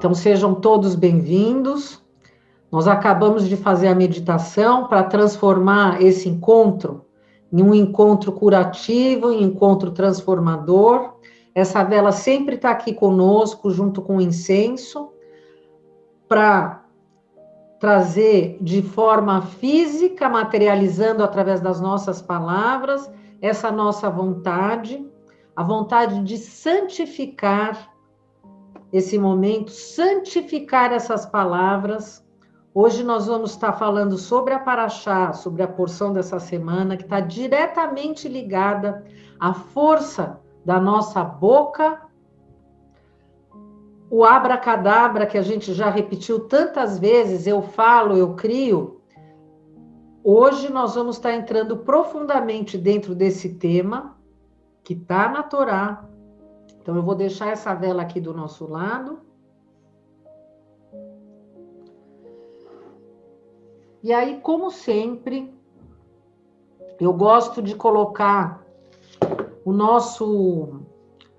Então sejam todos bem-vindos. Nós acabamos de fazer a meditação para transformar esse encontro em um encontro curativo, em um encontro transformador. Essa vela sempre está aqui conosco, junto com o incenso, para trazer de forma física, materializando através das nossas palavras, essa nossa vontade, a vontade de santificar esse momento, santificar essas palavras. Hoje nós vamos estar falando sobre a Paraxá, sobre a porção dessa semana, que está diretamente ligada à força da nossa boca, o abracadabra que a gente já repetiu tantas vezes, eu falo, eu crio. Hoje nós vamos estar entrando profundamente dentro desse tema, que está na Torá. Então eu vou deixar essa vela aqui do nosso lado. E aí, como sempre, eu gosto de colocar o nosso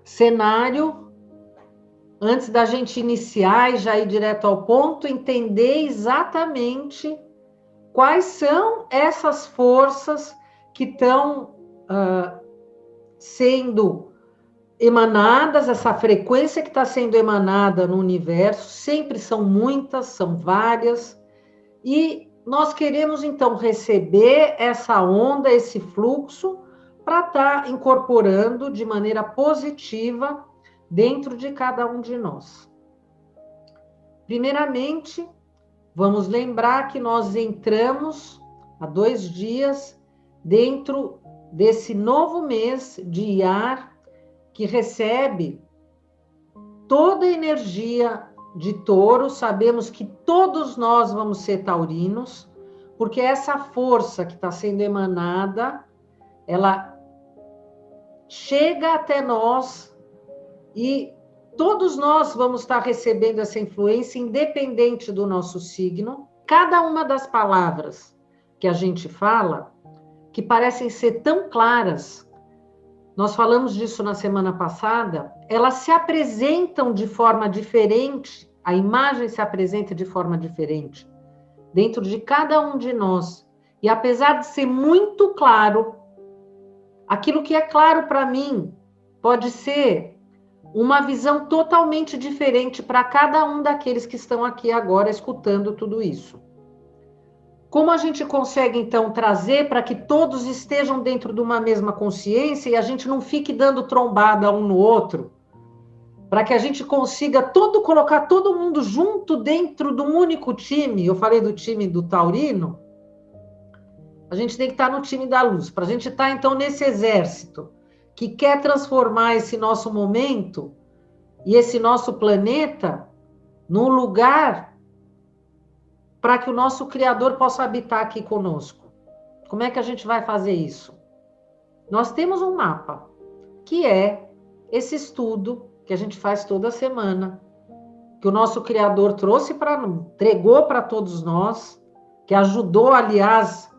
cenário antes da gente iniciar e já ir direto ao ponto, entender exatamente quais são essas forças que estão sendo emanadas, essa frequência que está sendo emanada no universo. Sempre são muitas, são várias, e nós queremos, então, receber essa onda, esse fluxo, para estar incorporando de maneira positiva dentro de cada um de nós. Primeiramente, vamos lembrar que nós entramos há 2 dias dentro desse novo mês de Iyar, que recebe toda a energia de touro. Sabemos que todos nós vamos ser taurinos, porque essa força que está sendo emanada, ela chega até nós e todos nós vamos estar recebendo essa influência, independente do nosso signo. Cada uma das palavras que a gente fala, que parecem ser tão claras, nós falamos disso na semana passada, elas se apresentam de forma diferente, a imagem se apresenta de forma diferente dentro de cada um de nós. E apesar de ser muito claro, aquilo que é claro para mim pode ser uma visão totalmente diferente para cada um daqueles que estão aqui agora escutando tudo isso. Como a gente consegue, então, trazer para que todos estejam dentro de uma mesma consciência e a gente não fique dando trombada um no outro, para que a gente consiga colocar todo mundo junto dentro de um único time? Eu falei do time do taurino, a gente tem que estar no time da luz, para a gente estar, então, nesse exército que quer transformar esse nosso momento e esse nosso planeta num lugar para que o nosso Criador possa habitar aqui conosco. Como é que a gente vai fazer isso? Nós temos um mapa, que é esse estudo que a gente faz toda semana, que o nosso Criador entregou para todos nós, que ajudou, aliás,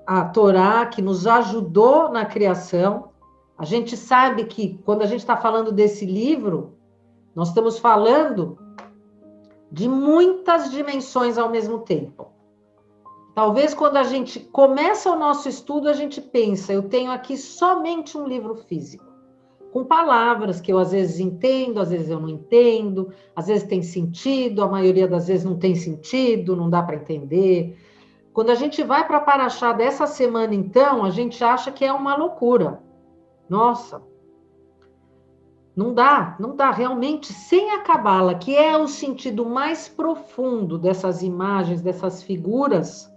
a Torá, que nos ajudou na criação. A gente sabe que, quando a gente está falando desse livro, nós estamos falando de muitas dimensões ao mesmo tempo. Talvez quando a gente começa o nosso estudo, a gente pensa, eu tenho aqui somente um livro físico, com palavras que eu às vezes entendo, às vezes eu não entendo, às vezes tem sentido, a maioria das vezes não tem sentido, não dá para entender. Quando a gente vai para a Paraxá dessa semana, então, a gente acha que é uma loucura. Nossa, não dá realmente, sem a Cabala, que é o sentido mais profundo dessas imagens, dessas figuras,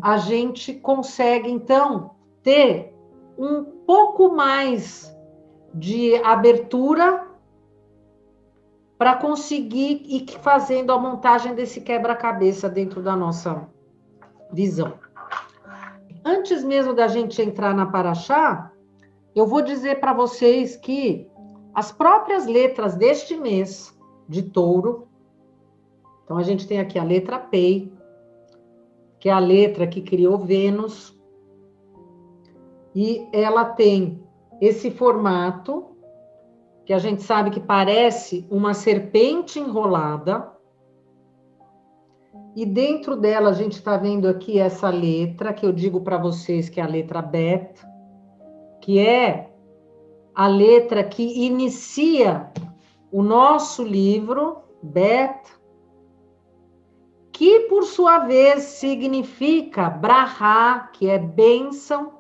a gente consegue, então, ter um pouco mais de abertura para conseguir ir fazendo a montagem desse quebra-cabeça dentro da nossa visão. Antes mesmo da gente entrar na Paraxá, eu vou dizer para vocês que as próprias letras deste mês de Touro, então a gente tem aqui a letra Pei, que é a letra que criou Vênus, e ela tem esse formato que a gente sabe que parece uma serpente enrolada. E dentro dela a gente está vendo aqui essa letra, que eu digo para vocês que é a letra Bet, que é a letra que inicia o nosso livro, Bet, que por sua vez significa Brahá, que é bênção.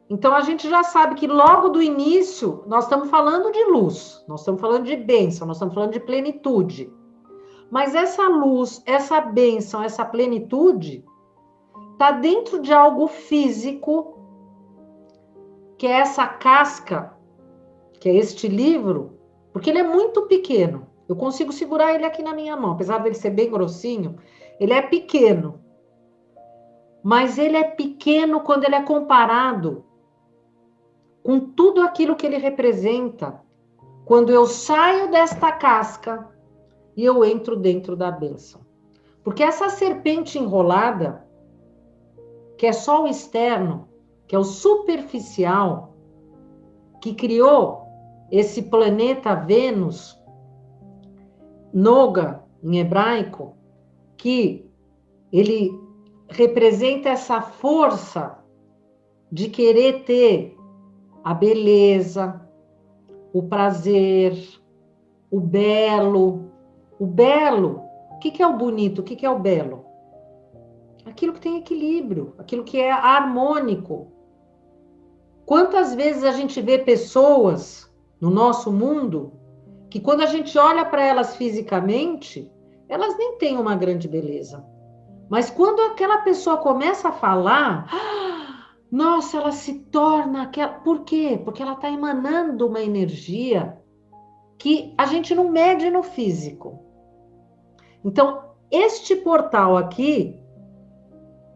Então a gente já sabe que logo do início nós estamos falando de luz, nós estamos falando de bênção, nós estamos falando de plenitude. Mas essa luz, essa bênção, essa plenitude está dentro de algo físico, que é essa casca, que é este livro, porque ele é muito pequeno. Eu consigo segurar ele aqui na minha mão, apesar dele ser bem grossinho, ele é pequeno. Mas ele é pequeno quando ele é comparado com tudo aquilo que ele representa, quando eu saio desta casca e eu entro dentro da bênção. Porque essa serpente enrolada, que é só o externo, que é o superficial, que criou esse planeta Vênus, Noga, em hebraico, que ele representa essa força de querer ter a beleza, o prazer, o belo. O belo, o que é o bonito? O que é o belo? Aquilo que tem equilíbrio, aquilo que é harmônico. Quantas vezes a gente vê pessoas no nosso mundo que quando a gente olha para elas fisicamente, elas nem têm uma grande beleza. Mas quando aquela pessoa começa a falar, nossa, ela se torna aquela... Por quê? Porque ela está emanando uma energia que a gente não mede no físico. Então, este portal aqui,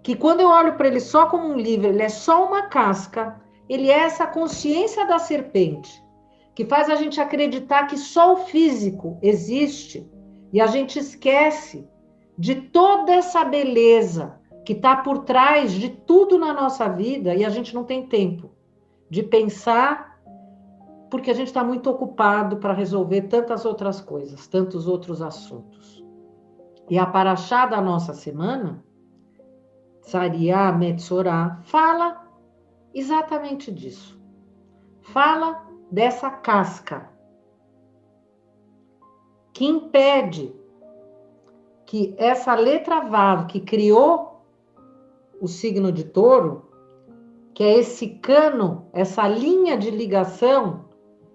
que quando eu olho para ele só como um livro, ele é só uma casca, ele é essa consciência da serpente, que faz a gente acreditar que só o físico existe, e a gente esquece de toda essa beleza que está por trás de tudo na nossa vida, e a gente não tem tempo de pensar, porque a gente está muito ocupado para resolver tantas outras coisas, tantos outros assuntos. E a paraxá da nossa semana, Tzariá Metzorá, fala exatamente disso. Fala dessa casca que impede que essa letra Vav que criou o signo de Touro, que é esse cano, essa linha de ligação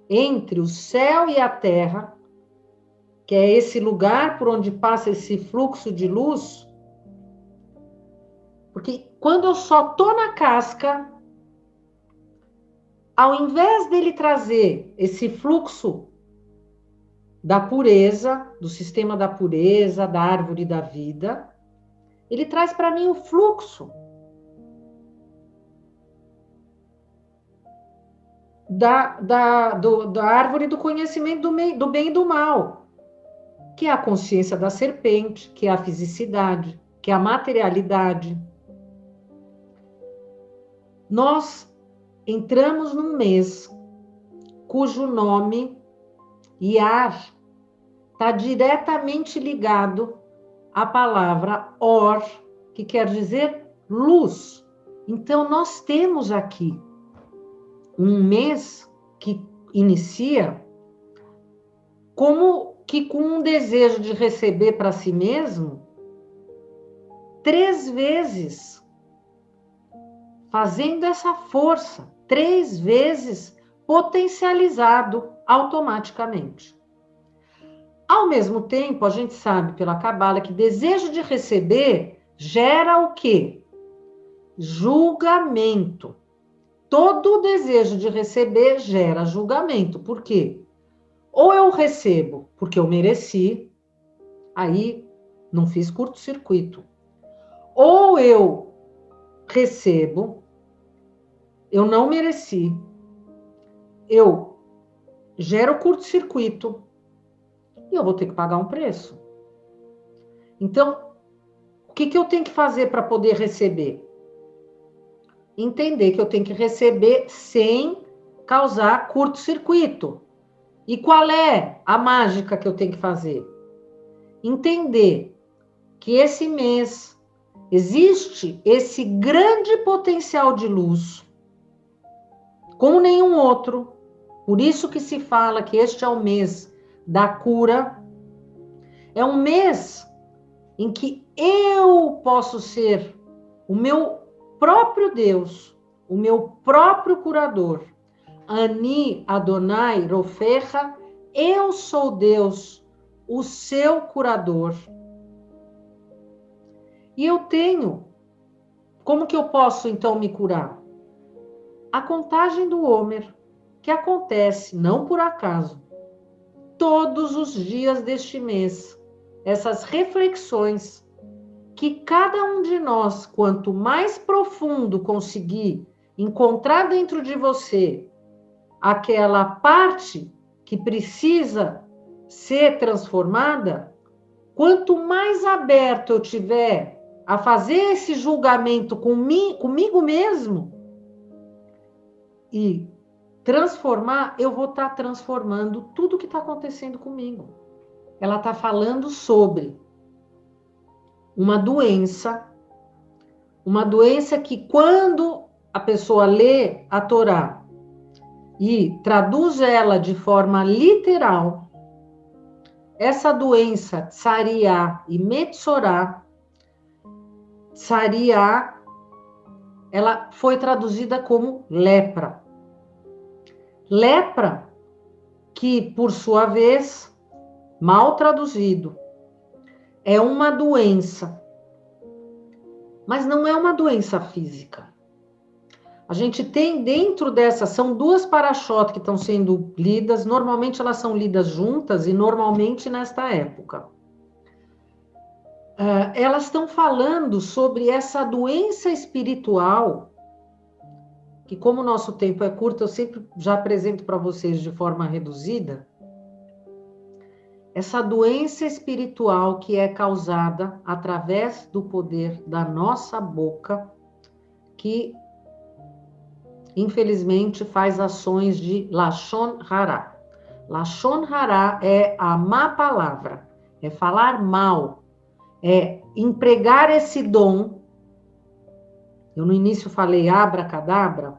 entre o céu e a terra, que é esse lugar por onde passa esse fluxo de luz, porque quando eu só tô na casca, ao invés dele trazer esse fluxo da pureza, do sistema da pureza, da árvore da vida, ele traz para mim o fluxo da árvore do conhecimento do bem e do mal, que é a consciência da serpente, que é a fisicidade, que é a materialidade. Nós entramos num mês cujo nome, Iyar, está diretamente ligado à palavra Or, que quer dizer luz. Então, nós temos aqui um mês que inicia como que com um desejo de receber para si mesmo 3 vezes, fazendo essa força, 3 vezes potencializado automaticamente. Ao mesmo tempo, a gente sabe pela Cabala que desejo de receber gera o quê? Julgamento. Todo desejo de receber gera julgamento. Por quê? Ou eu recebo porque eu mereci, aí não fiz curto-circuito. Ou eu recebo, eu não mereci, eu gero curto-circuito e eu vou ter que pagar um preço. Então, o que eu tenho que fazer para poder receber? Entender que eu tenho que receber sem causar curto-circuito. E qual é a mágica que eu tenho que fazer? Entender que esse mês existe esse grande potencial de luz, como nenhum outro. Por isso que se fala que este é o mês da cura. É um mês em que eu posso ser o meu próprio Deus, o meu próprio curador. Ani Adonai Rofecha, eu sou Deus, o seu curador. E eu tenho, como que eu posso então me curar? A contagem do Homer, que acontece, não por acaso, todos os dias deste mês. Essas reflexões que cada um de nós, quanto mais profundo conseguir encontrar dentro de você aquela parte que precisa ser transformada, quanto mais aberto eu tiver a fazer esse julgamento comigo mesmo e transformar, eu vou estar transformando tudo que está acontecendo comigo. Ela está falando sobre uma doença que quando a pessoa lê a Torá e traduz ela de forma literal, essa doença, tsariá e metsorá, tsariá, ela foi traduzida como lepra. Lepra, que por sua vez, mal traduzido, é uma doença, mas não é uma doença física. A gente tem dentro dessa, são duas parashot que estão sendo lidas, normalmente elas são lidas juntas e normalmente nesta época. Elas estão falando sobre essa doença espiritual, que como o nosso tempo é curto, eu sempre já apresento para vocês de forma reduzida, essa doença espiritual que é causada através do poder da nossa boca, que infelizmente faz ações de Lashon Hara. Lashon Hara é a má palavra, é falar mal, é empregar esse dom. Eu no início falei abracadabra.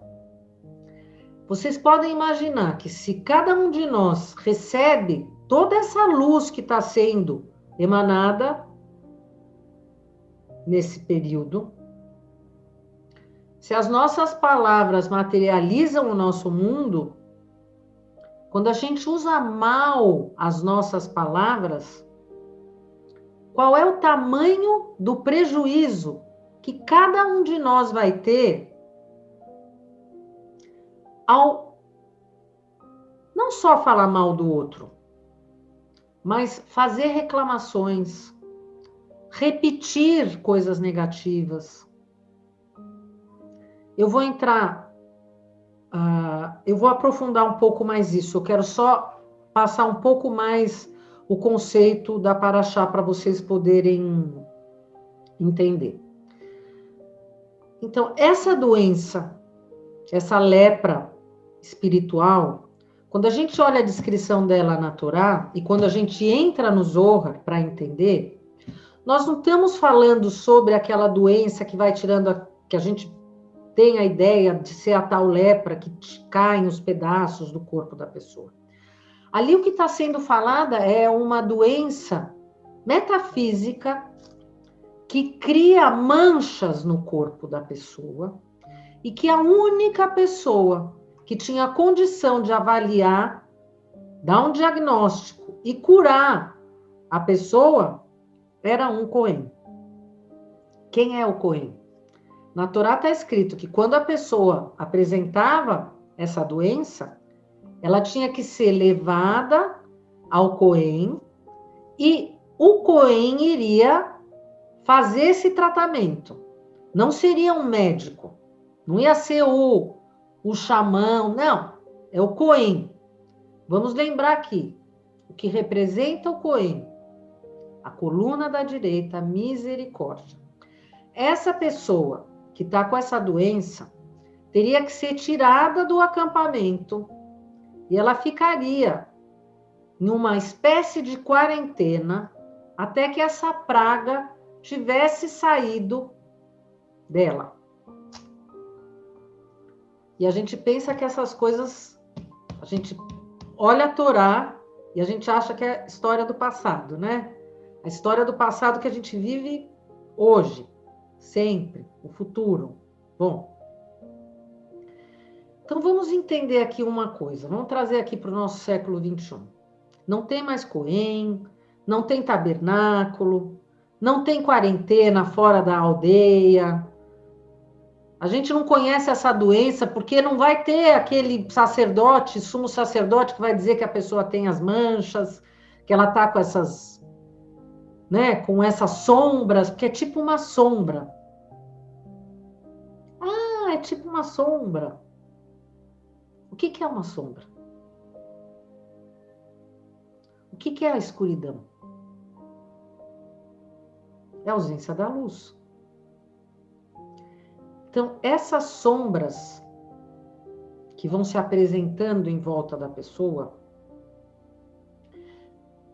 Vocês podem imaginar que se cada um de nós recebe toda essa luz que está sendo emanada nesse período, se as nossas palavras materializam o nosso mundo, quando a gente usa mal as nossas palavras, qual é o tamanho do prejuízo que cada um de nós vai ter ao não só falar mal do outro, mas fazer reclamações, repetir coisas negativas. Eu vou entrar, eu vou aprofundar um pouco mais isso. Eu quero só passar um pouco mais o conceito da Paraxá para vocês poderem entender. Então, essa doença, essa lepra espiritual, quando a gente olha a descrição dela na Torá e quando a gente entra no Zohar para entender, nós não estamos falando sobre aquela doença que vai tirando, que a gente tem a ideia de ser a tal lepra que caem os pedaços do corpo da pessoa. Ali o que está sendo falada é uma doença metafísica que cria manchas no corpo da pessoa e que a única pessoa que tinha a condição de avaliar, dar um diagnóstico e curar a pessoa era um Cohen. Quem é o Cohen? Na Torá está escrito que quando a pessoa apresentava essa doença, ela tinha que ser levada ao Cohen e o Cohen iria fazer esse tratamento. Não seria um médico, não ia ser o xamã, não, é o Cohen. Vamos lembrar aqui, o que representa o Cohen, a coluna da direita, a misericórdia. Essa pessoa que está com essa doença teria que ser tirada do acampamento e ela ficaria em uma espécie de quarentena até que essa praga tivesse saído dela. E a gente pensa que essas coisas, a gente olha a Torá e a gente acha que é história do passado, né? A história do passado que a gente vive hoje, sempre, o futuro. Bom, então vamos entender aqui uma coisa, vamos trazer aqui para o nosso século XXI. Não tem mais Cohen, não tem tabernáculo, não tem quarentena fora da aldeia. A gente não conhece essa doença porque não vai ter aquele sacerdote, sumo sacerdote, que vai dizer que a pessoa tem as manchas, que ela está com essas, né, com essas sombras, porque é tipo uma sombra. Ah, é tipo uma sombra. O que é uma sombra? O que é a escuridão? É a ausência da luz. Então, essas sombras que vão se apresentando em volta da pessoa,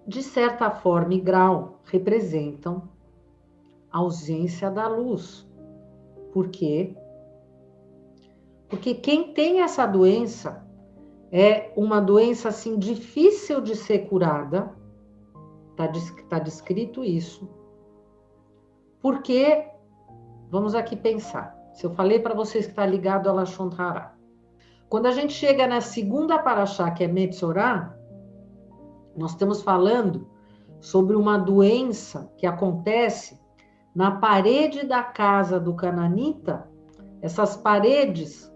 de certa forma e grau, representam a ausência da luz. Por quê? Porque quem tem essa doença é uma doença assim difícil de ser curada, tá descrito isso, porque, vamos aqui pensar, se eu falei para vocês que está ligado a Lashon Hara, quando a gente chega na segunda paraxá, que é Metzorá, nós estamos falando sobre uma doença que acontece na parede da casa do cananita, essas paredes,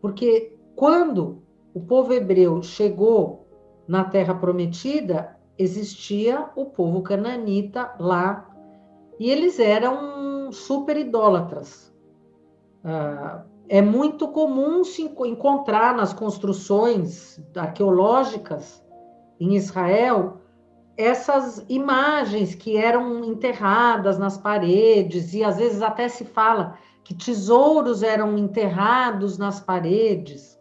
porque quando o povo hebreu chegou na Terra Prometida, existia o povo cananita lá, e eles eram super idólatras. É muito comum se encontrar nas construções arqueológicas em Israel essas imagens que eram enterradas nas paredes, e às vezes até se fala que tesouros eram enterrados nas paredes.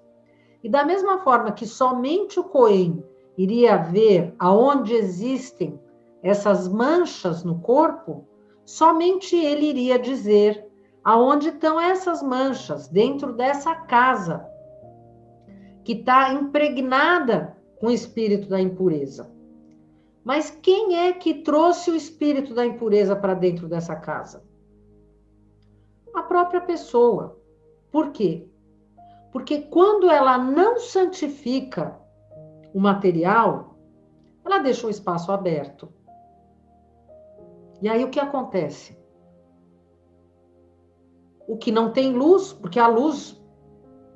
E da mesma forma que somente o Cohen iria ver aonde existem essas manchas no corpo, somente ele iria dizer aonde estão essas manchas dentro dessa casa que está impregnada com o espírito da impureza. Mas quem é que trouxe o espírito da impureza para dentro dessa casa? A própria pessoa. Por quê? Porque quando ela não santifica o material, ela deixa o espaço aberto. E aí o que acontece? O que não tem luz, porque a luz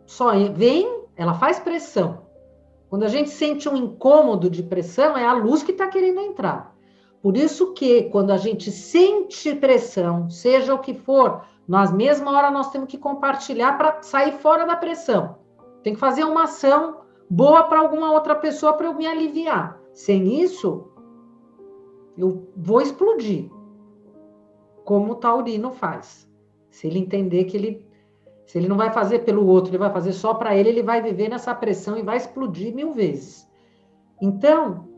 só vem, ela faz pressão. Quando a gente sente um incômodo de pressão, é a luz que está querendo entrar. Por isso que, quando a gente sente pressão, seja o que for, na mesma hora nós temos que compartilhar para sair fora da pressão. Tem que fazer uma ação boa para alguma outra pessoa para eu me aliviar. Sem isso, eu vou explodir, como o taurino faz. Se ele entender que se ele não vai fazer pelo outro, ele vai fazer só para ele, ele vai viver nessa pressão e vai explodir 1000 vezes. Então,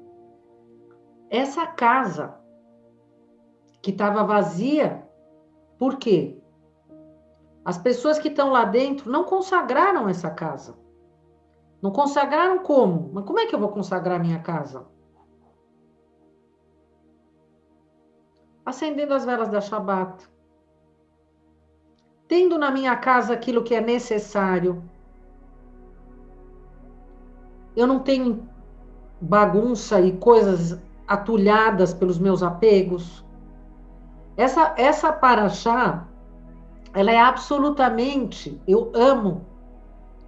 essa casa que estava vazia, por quê? As pessoas que estão lá dentro não consagraram essa casa. Não consagraram como? Mas como é que eu vou consagrar minha casa? Acendendo as velas da Shabat. Tendo na minha casa aquilo que é necessário. Eu não tenho bagunça e coisas atulhadas pelos meus apegos. Essa paraxá, ela é absolutamente, eu amo,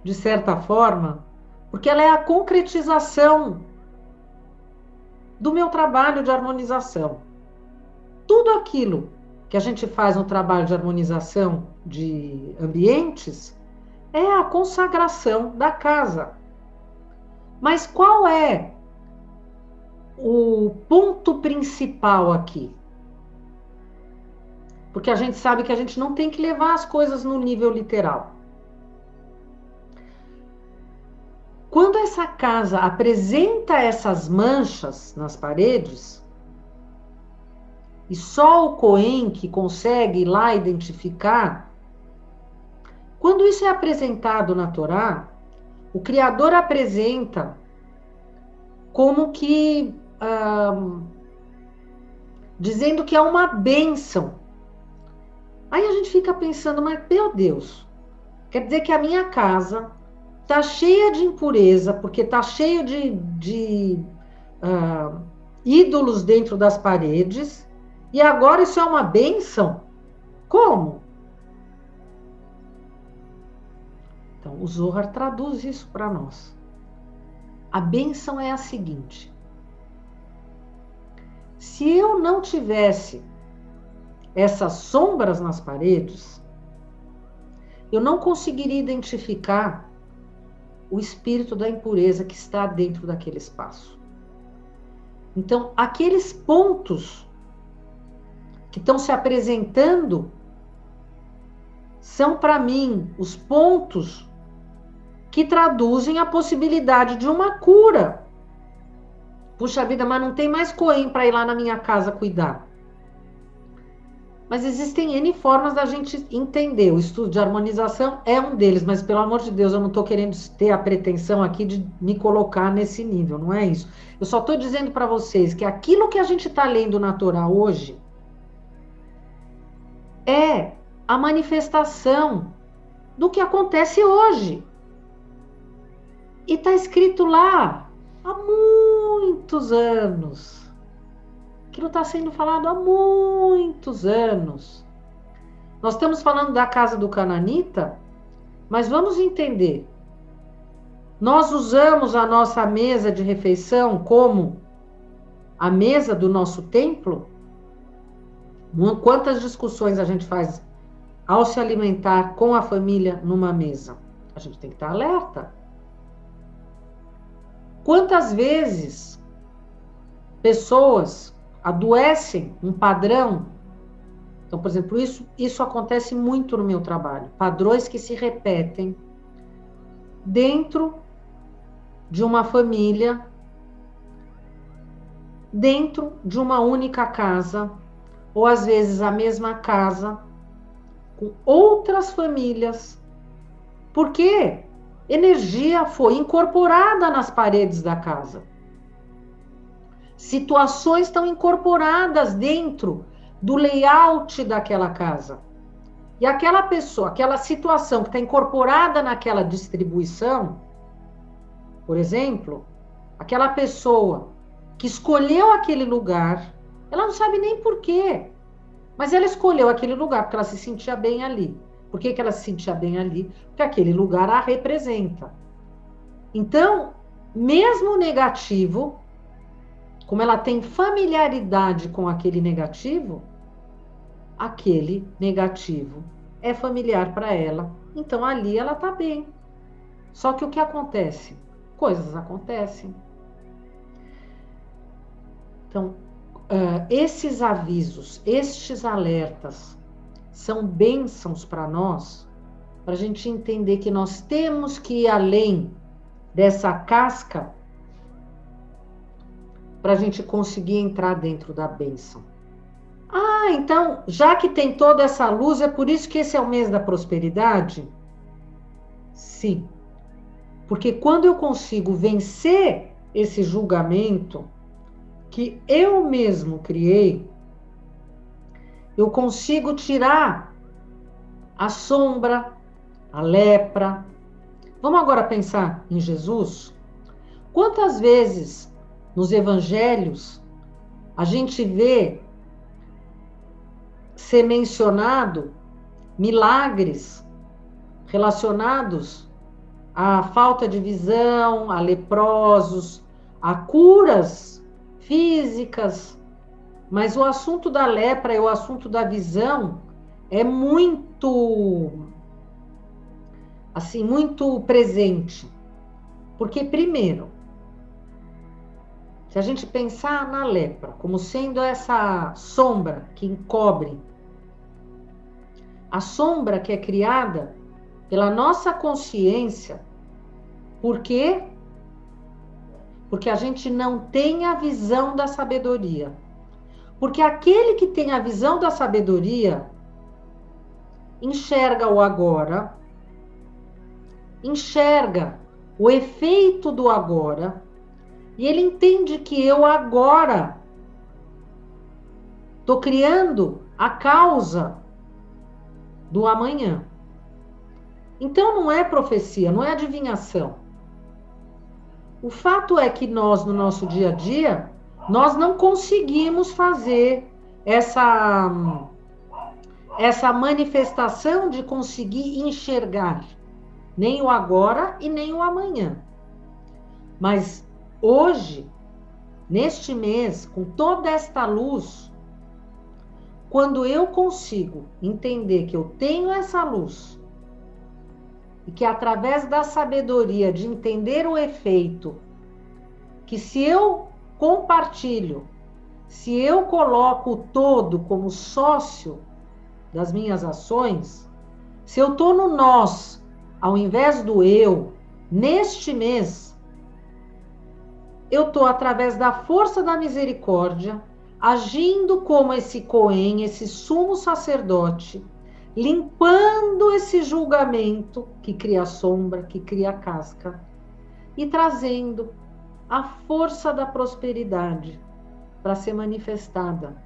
de certa forma, porque ela é a concretização do meu trabalho de harmonização. Tudo aquilo que a gente faz no trabalho de harmonização de ambientes é a consagração da casa. Mas qual é o ponto principal aqui? Porque a gente sabe que a gente não tem que levar as coisas no nível literal. quando essa casa apresenta essas manchas nas paredes, e só o Cohen que consegue ir lá identificar, quando isso é apresentado na Torá, o Criador apresenta como que dizendo que é uma bênção. Aí a gente fica pensando, mas meu Deus, quer dizer que a minha casa está cheia de impureza, porque está cheio de ídolos dentro das paredes, e agora isso é uma bênção? Como? Então, o Zohar traduz isso para nós. A bênção é a seguinte: se eu não tivesse essas sombras nas paredes, eu não conseguiria identificar o espírito da impureza que está dentro daquele espaço. Então, aqueles pontos que estão se apresentando são, para mim, os pontos que traduzem a possibilidade de uma cura. Puxa vida, mas não tem mais Cohen para ir lá na minha casa cuidar. Mas existem N formas da gente entender. O estudo de harmonização é um deles, mas pelo amor de Deus, eu não estou querendo ter a pretensão aqui de me colocar nesse nível, não é isso. Eu só estou dizendo para vocês que aquilo que a gente está lendo na Torá hoje é a manifestação do que acontece hoje. E está escrito lá há muitos anos. Aquilo está sendo falado há muitos anos. Nós estamos falando da casa do cananita, mas vamos entender. Nós usamos a nossa mesa de refeição como a mesa do nosso templo? Quantas discussões a gente faz ao se alimentar com a família numa mesa? A gente tem que estar alerta. Quantas vezes pessoas adoecem um padrão? Então, por exemplo, isso acontece muito no meu trabalho. Padrões que se repetem dentro de uma família, dentro de uma única casa, ou às vezes a mesma casa, com outras famílias. Porque energia foi incorporada nas paredes da casa. Situações estão incorporadas dentro do layout daquela casa. E aquela pessoa, aquela situação que está incorporada naquela distribuição, por exemplo, aquela pessoa que escolheu aquele lugar, ela não sabe nem por quê, mas ela escolheu aquele lugar porque ela se sentia bem ali. Por que ela se sentia bem ali? Porque aquele lugar a representa. Então, mesmo o negativo, como ela tem familiaridade com aquele negativo é familiar para ela, então ali ela está bem. Só que o que acontece? Coisas acontecem. Então, esses avisos, estes alertas, são bênçãos para nós, para a gente entender que nós temos que ir além dessa casca para a gente conseguir entrar dentro da bênção. Ah, então, já que tem toda essa luz, é por isso que esse é o mês da prosperidade? Sim. Porque quando eu consigo vencer esse julgamento que eu mesmo criei, eu consigo tirar a sombra, a lepra. Vamos agora pensar em Jesus? Quantas vezes nos evangelhos a gente vê ser mencionado milagres relacionados à falta de visão, a leprosos, a curas físicas, mas o assunto da lepra e o assunto da visão é muito, assim, muito presente. Porque, primeiro, se a gente pensar na lepra como sendo essa sombra que encobre, a sombra que é criada pela nossa consciência, porque Porque a gente não tem a visão da sabedoria. Porque aquele que tem a visão da sabedoria enxerga o agora, enxerga o efeito do agora, e ele entende que eu agora estou criando a causa do amanhã. Então não é profecia, não é adivinhação. O fato é que nós, no nosso dia a dia, nós não conseguimos fazer essa manifestação de conseguir enxergar nem o agora e nem o amanhã. Mas hoje, neste mês, com toda esta luz, quando eu consigo entender que eu tenho essa luz, e que através da sabedoria de entender o efeito, que se eu compartilho, se eu coloco o todo como sócio das minhas ações, se eu estou no nós, ao invés do eu, neste mês, eu estou, através da força da misericórdia, agindo como esse Cohen, esse sumo sacerdote, limpando esse julgamento que cria sombra, que cria casca, e trazendo a força da prosperidade para ser manifestada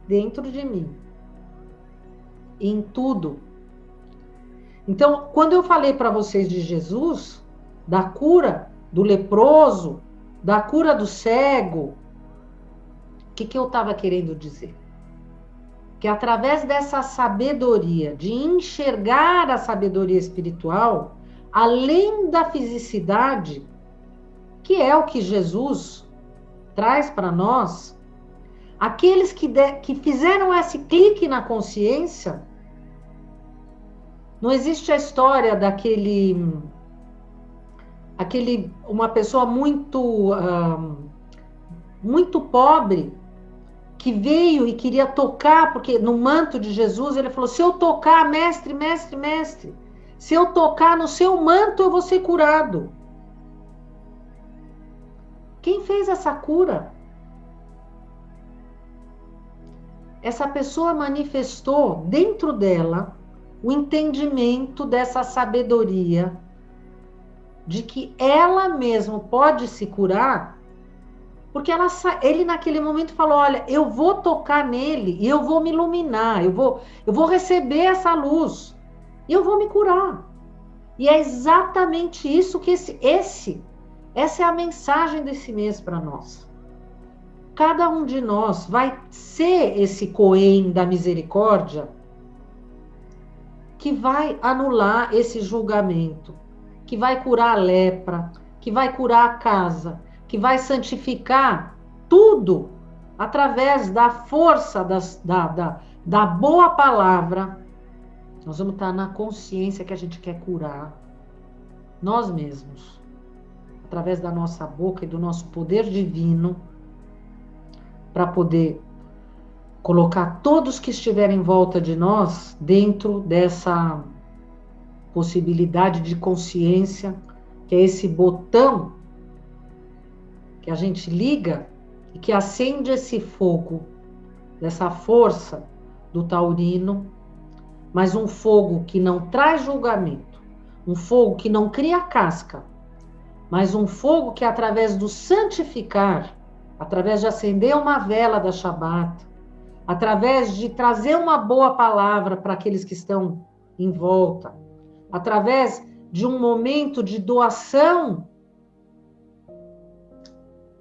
dentro de mim, em tudo. Então, quando eu falei para vocês de Jesus, da cura do leproso, da cura do cego, o que eu estava querendo dizer? Que através dessa sabedoria, de enxergar a sabedoria espiritual, além da fisicidade, que é o que Jesus traz para nós, aqueles que fizeram esse clique na consciência, não existe a história uma pessoa muito pobre, que veio e queria tocar, porque no manto de Jesus ele falou, se eu tocar, mestre, mestre, mestre, se eu tocar no seu manto eu vou ser curado. Quem fez essa cura? Essa pessoa manifestou dentro dela o entendimento dessa sabedoria, de que ela mesma pode se curar, porque ele naquele momento falou, olha, eu vou tocar nele e eu vou me iluminar, eu vou receber essa luz e eu vou me curar. E é exatamente isso que essa é a mensagem desse mês para nós. Cada um de nós vai ser esse Cohen da misericórdia que vai anular esse julgamento, que vai curar a lepra, que vai curar a casa, que vai santificar tudo através da força da boa palavra. Nós vamos estar na consciência que a gente quer curar nós mesmos, através da nossa boca e do nosso poder divino, para poder colocar todos que estiverem em volta de nós dentro dessa possibilidade de consciência, que é esse botão que a gente liga e que acende esse fogo, dessa força do taurino, mas um fogo que não traz julgamento, um fogo que não cria casca, mas um fogo que através do santificar, através de acender uma vela da Shabat, através de trazer uma boa palavra para aqueles que estão em volta, através de um momento de doação,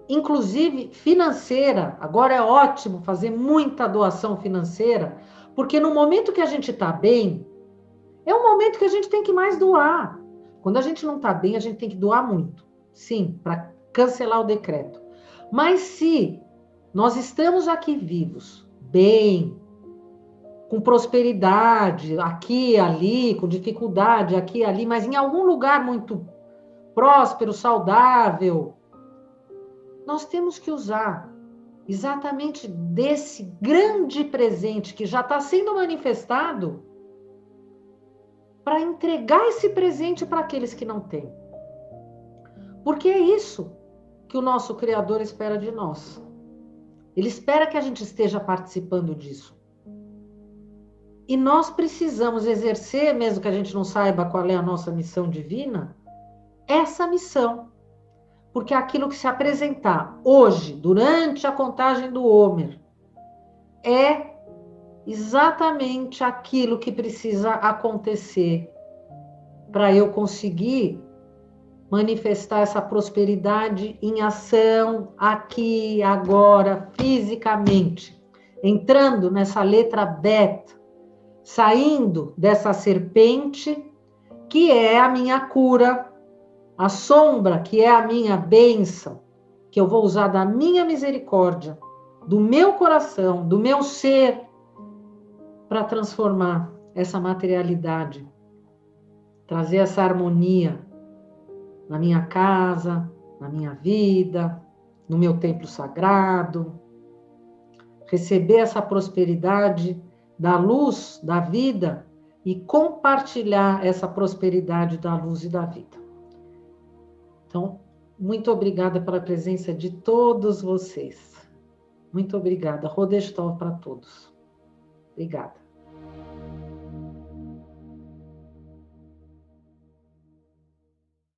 inclusive financeira. Agora é ótimo fazer muita doação financeira, porque no momento que a gente está bem, é o momento que a gente tem que mais doar. Quando a gente não está bem, a gente tem que doar muito. Sim, para cancelar o decreto. Mas se nós estamos aqui vivos, bem, com prosperidade, aqui e ali, com dificuldade, aqui e ali, mas em algum lugar muito próspero, saudável, nós temos que usar exatamente desse grande presente que já está sendo manifestado para entregar esse presente para aqueles que não têm. Porque é isso que o nosso Criador espera de nós. Ele espera que a gente esteja participando disso. E nós precisamos exercer, mesmo que a gente não saiba qual é a nossa missão divina, essa missão. Porque aquilo que se apresentar hoje, durante a contagem do Homer, é exatamente aquilo que precisa acontecer para eu conseguir manifestar essa prosperidade em ação, aqui, agora, fisicamente. Entrando nessa letra beta, saindo dessa serpente, que é a minha cura, a sombra, que é a minha bênção, que eu vou usar da minha misericórdia, do meu coração, do meu ser, para transformar essa materialidade, trazer essa harmonia na minha casa, na minha vida, no meu templo sagrado, receber essa prosperidade da luz da vida e compartilhar essa prosperidade da luz e da vida. Então, muito obrigada pela presença de todos vocês. Muito obrigada. Rodestov para todos. Obrigada.